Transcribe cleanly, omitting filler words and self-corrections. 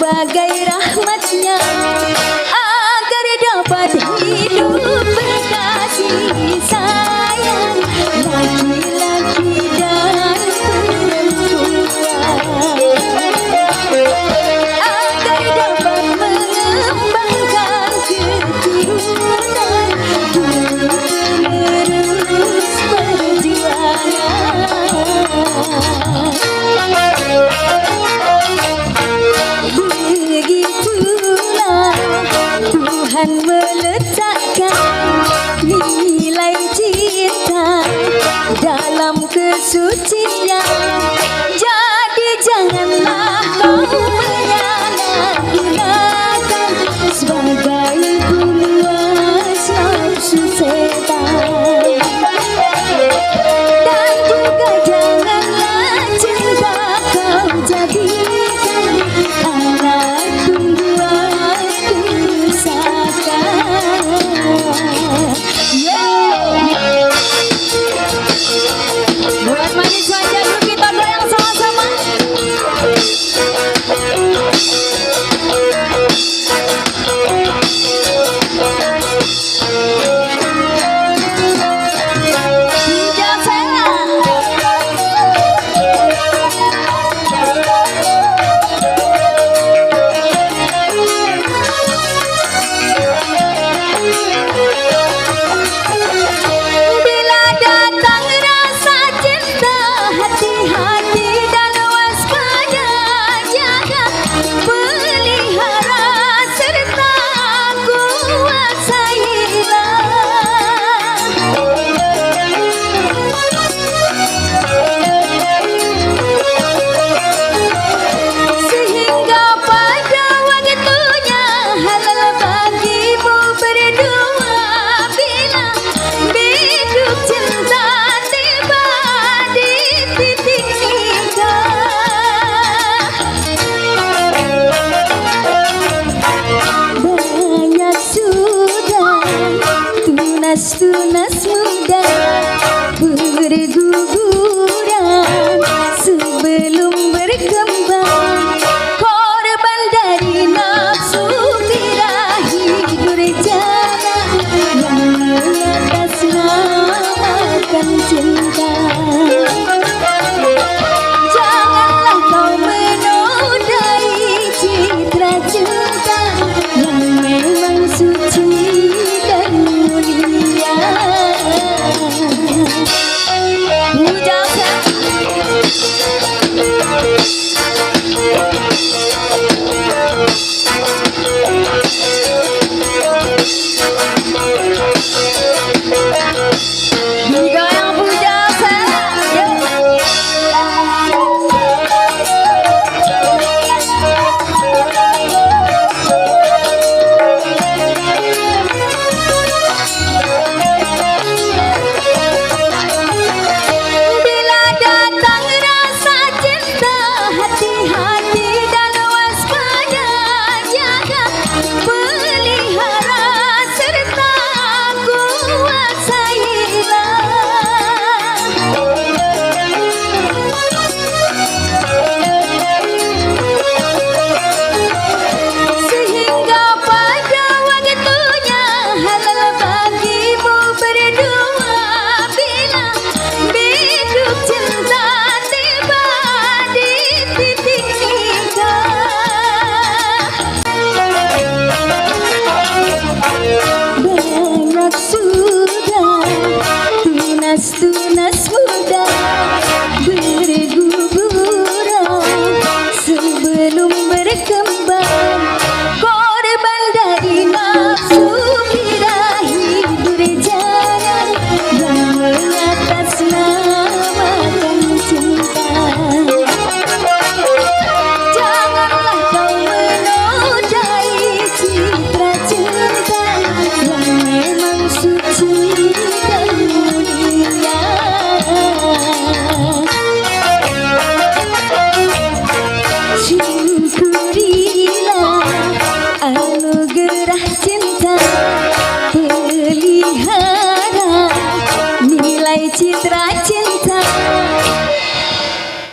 sebagai rahmatnya agar dapat hidup berkasih sayang laki-laki dan perempuan, agar dapat mengembangkan keturunan terus perjuangan. Begitulah Tuhan meletakkan nilai cinta dalam kesucian. Jadi janganlah kau menyalahgunakan sebagai peluas nafsu setan. Dan juga janganlah cinta kau jadikan alat pembuat kerusakan. Buat manis wajah yuk kita goyang sama-sama. Tunas muda berguguran sebelum berkembang, korban dari nafsu birahi durjana yang mengatasnamakan cinta. Janganlah kau menodai citra cinta yang memang suci dan mulia. Tunas muda berguguran sebelum berkembang, korban dari nafsu birahi durjana yang mengatasnamakan cinta. Janganlah kau menodai citra cinta yang memang suci dan mulia. Syukurilah anugerah cinta, pelihara nilai citra cinta